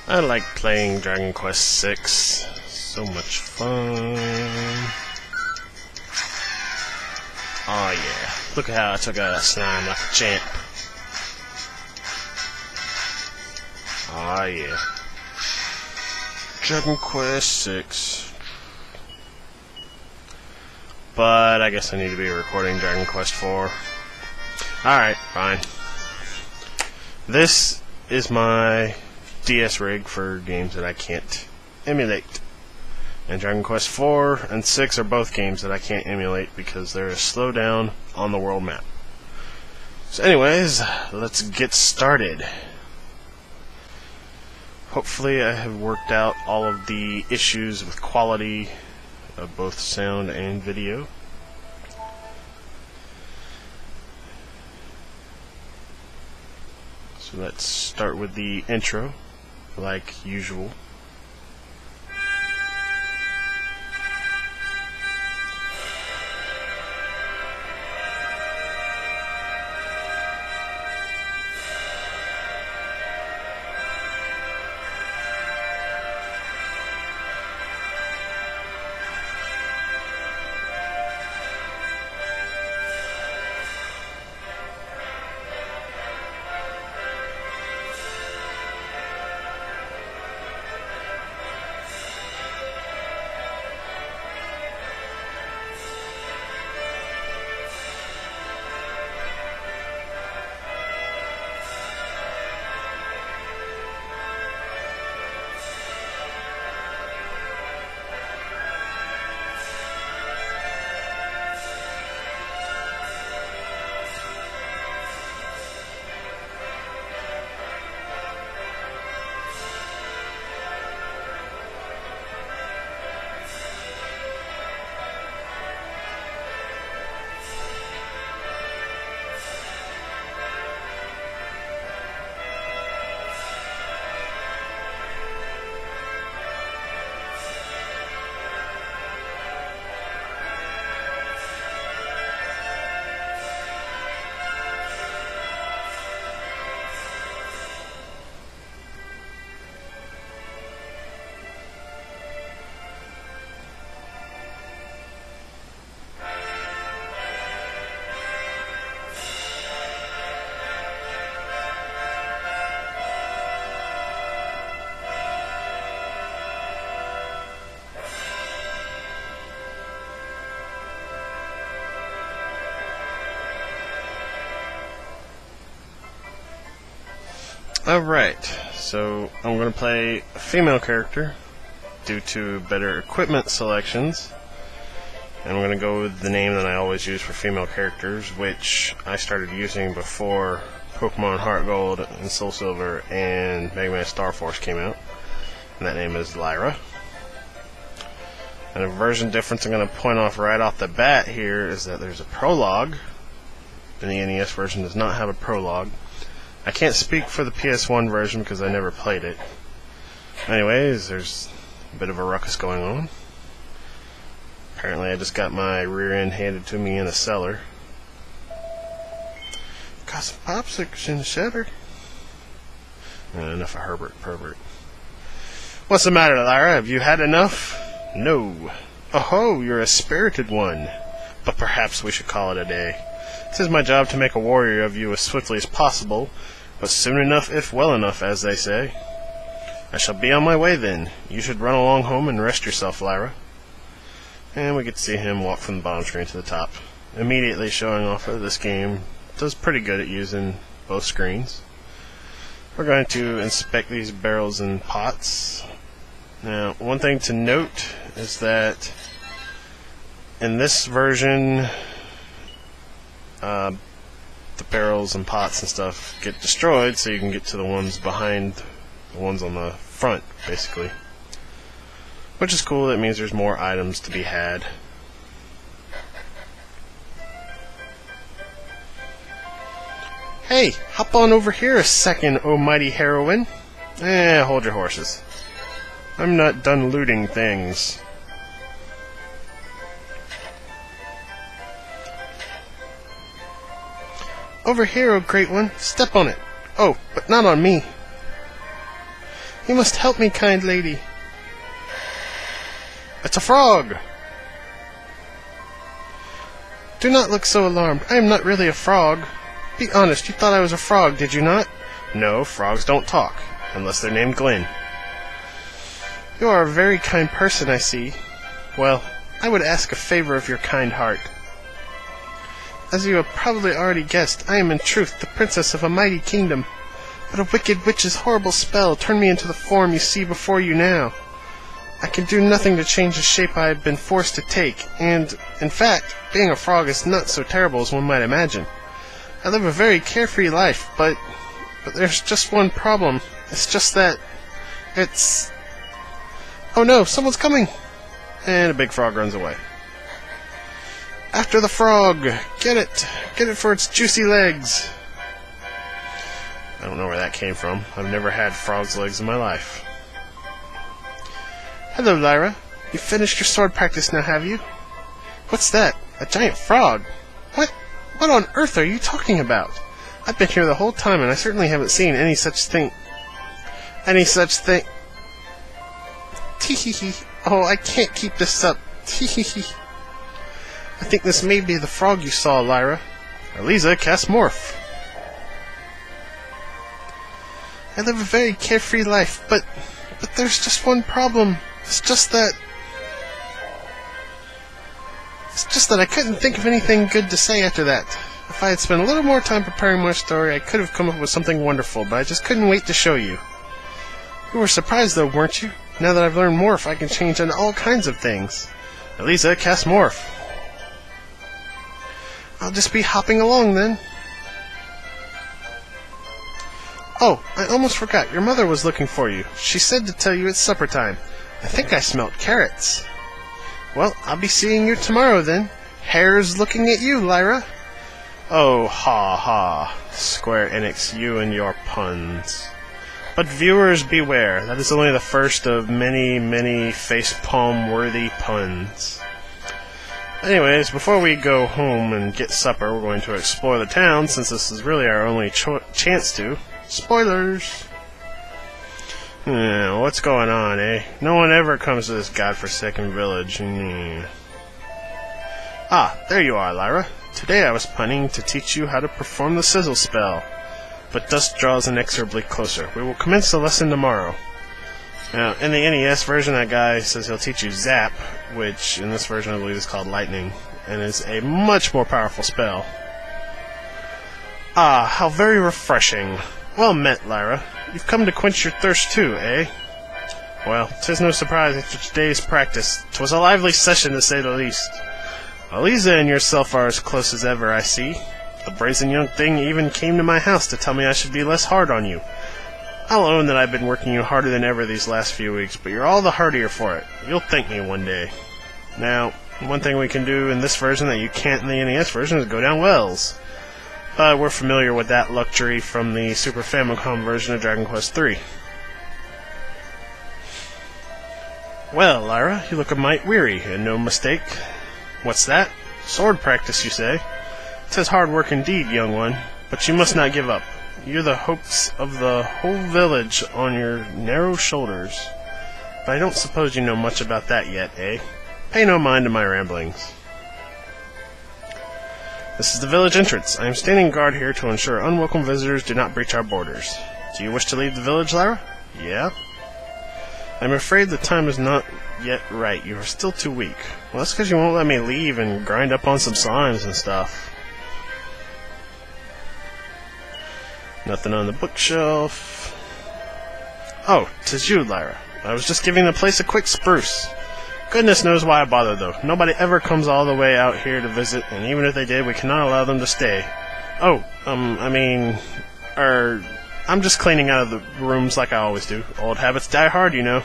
I like playing Dragon Quest VI. So much fun. Oh yeah. Look at how I took out that slime like a champ. Oh yeah. Dragon Quest VI. But I guess I need to be recording Dragon Quest IV. Alright, fine. This is my DS rig for games that I can't emulate. And Dragon Quest IV and VI are both games that I can't emulate because they're a slowdown on the world map. So anyways, let's get started. Hopefully I have worked out all of the issues with quality of both sound and video. So let's start with the intro, like usual. Alright, so I'm going to play a female character due to better equipment selections. And I'm going to go with the name that I always use for female characters, which I started using before Pokemon Heart Gold and Soul Silver and Mega Man Star Force came out. And that name is Lyra. And a version difference I'm going to point off right off the bat here is that there's a prologue. And the NES version does not have a prologue. I can't speak for the PS1 version because I never played it. Anyways, there's a bit of a ruckus going on. Apparently I just got my rear end handed to me in a cellar. Got some popsicles in the cellar. Enough of Herbert Pervert. What's the matter, Lyra? Have you had enough? No. Oh, you're a spirited one. But perhaps we should call it a day. It is my job to make a warrior of you as swiftly as possible, but soon enough, if well enough, as they say. I shall be on my way then. You should run along home and rest yourself, Lyra. And we get to see him walk from the bottom screen to the top, immediately showing off that this game does pretty good at using both screens. We're going to inspect these barrels and pots. Now, one thing to note is that in this version, the barrels and pots and stuff get destroyed, so you can get to the ones behind the ones on the front, basically. Which is cool. That means there's more items to be had. Hey, hop on over here a second, oh mighty heroine. Hold your horses. I'm not done looting things. Over here, oh great one. Step on it. Oh, but not on me. You must help me, kind lady. It's a frog! Do not look so alarmed. I am not really a frog. Be honest, you thought I was a frog, did you not? No, frogs don't talk, unless they're named Glenn. You are a very kind person, I see. Well, I would ask a favor of your kind heart. As you have probably already guessed, I am in truth the princess of a mighty kingdom. But a wicked witch's horrible spell turned me into the form you see before you now. I can do nothing to change the shape I have been forced to take, and, in fact, being a frog is not so terrible as one might imagine. I live a very carefree life, but there's just one problem. It's just that it's... Oh no, someone's coming! And a big frog runs away. After the frog! Get it! Get it for its juicy legs! I don't know where that came from. I've never had frog's legs in my life. Hello, Lyra. You finished your sword practice now, have you? What's that? A giant frog? What on earth are you talking about? I've been here the whole time, and I certainly haven't seen any such thing. Tee-hee-hee. Oh, I can't keep this up. Tee-hee-hee. I think this may be the frog you saw, Lyra. Eliza, cast Morph. I live a very carefree life, but there's just one problem. It's just that I couldn't think of anything good to say after that. If I had spent a little more time preparing my story, I could have come up with something wonderful, but I just couldn't wait to show you. You were surprised, though, weren't you? Now that I've learned Morph, I can change into all kinds of things. Eliza, cast Morph. I'll just be hopping along, then. Oh, I almost forgot. Your mother was looking for you. She said to tell you it's supper time. I think I smelt carrots. Well, I'll be seeing you tomorrow, then. Hare's looking at you, Lyra. Oh, ha ha. Square-Enix, you and your puns. But viewers, beware. That is only the first of many, many facepalm-worthy puns. Anyways, before we go home and get supper, we're going to explore the town, since this is really our only chance to. Spoilers! What's going on, eh? No one ever comes to this godforsaken village. Ah, there you are, Lyra. Today I was planning to teach you how to perform the sizzle spell, but dusk draws inexorably closer. We will commence the lesson tomorrow. Now, in the NES version, that guy says he'll teach you Zap, which in this version I believe is called Lightning, and is a much more powerful spell. Ah, how very refreshing. Well met, Lyra. You've come to quench your thirst too, eh? Well, 'tis no surprise after today's practice. 'Twas a lively session, to say the least. Eliza and yourself are as close as ever, I see. The brazen young thing even came to my house to tell me I should be less hard on you. I'll own that I've been working you harder than ever these last few weeks, but you're all the hardier for it. You'll thank me one day. Now, one thing we can do in this version that you can't in the NES version is go down wells. We're familiar with that luxury from the Super Famicom version of Dragon Quest III. Well, Lyra, you look a mite weary, and no mistake. What's that? Sword practice, you say? 'Tis hard work indeed, young one, but you must not give up. You're the hopes of the whole village on your narrow shoulders. But I don't suppose you know much about that yet, eh? Pay no mind to my ramblings. This is the village entrance. I am standing guard here to ensure unwelcome visitors do not breach our borders. Do you wish to leave the village, Lyra? Yeah? I'm afraid the time is not yet right. You are still too weak. Well, that's because you won't let me leave and grind up on some slimes and stuff. Nothing on the bookshelf. Oh, 'tis you, Lyra. I was just giving the place a quick spruce. Goodness knows why I bother, though. Nobody ever comes all the way out here to visit, and even if they did, we cannot allow them to stay. Oh, I'm just cleaning out of the rooms like I always do. Old habits die hard, you know.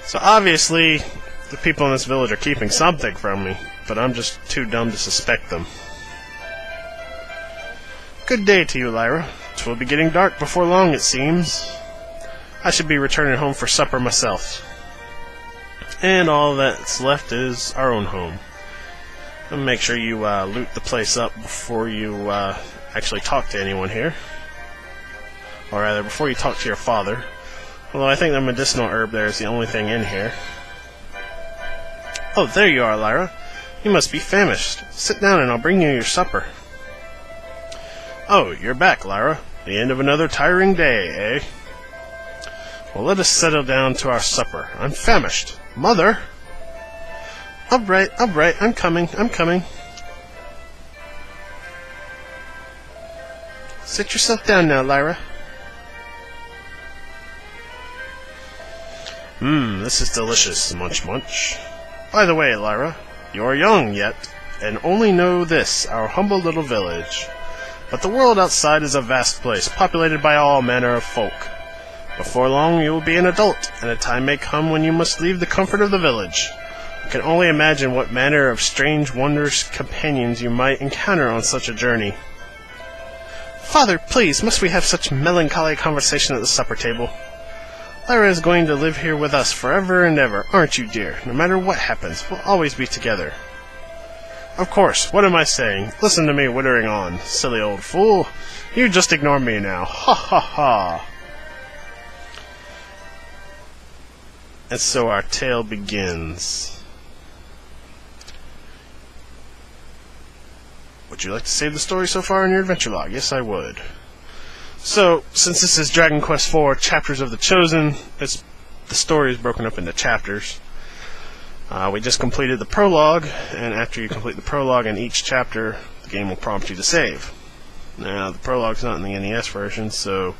So obviously, the people in this village are keeping something from me, but I'm just too dumb to suspect them. Good day to you, Lyra. 'Twill be getting dark before long, it seems. I should be returning home for supper myself. And all that's left is our own home. And make sure you loot the place up before you actually talk to anyone here. Or rather, before you talk to your father. Although I think the medicinal herb there is the only thing in here. Oh, there you are, Lyra. You must be famished. Sit down and I'll bring you your supper. Oh, you're back, Lyra. The end of another tiring day, eh? Well, let us settle down to our supper. I'm famished. Mother! All right, I'm coming. Sit yourself down now, Lyra. This is delicious, munch munch. By the way, Lyra, you are young yet, and only know this, our humble little village. But the world outside is a vast place, populated by all manner of folk. Before long you will be an adult, and a time may come when you must leave the comfort of the village. I can only imagine what manner of strange, wondrous companions you might encounter on such a journey. Father, please, must we have such melancholy conversation at the supper table? Lyra is going to live here with us forever and ever, aren't you, dear? No matter what happens, we'll always be together. Of course, what am I saying? Listen to me wittering on, silly old fool. You just ignore me now. Ha ha ha. And so our tale begins. Would you like to save the story so far in your adventure log? Yes, I would. So, since this is Dragon Quest IV Chapters of the Chosen, the story is broken up into chapters. We just completed the prologue, and after you complete the prologue in each chapter, the game will prompt you to save. Now, the prologue's not in the NES version, so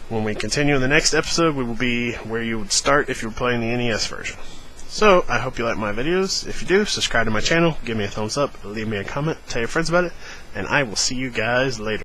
when we continue in the next episode, we will be where you would start if you were playing the NES version. So, I hope you like my videos. If you do, subscribe to my channel, give me a thumbs up, leave me a comment, tell your friends about it, and I will see you guys later.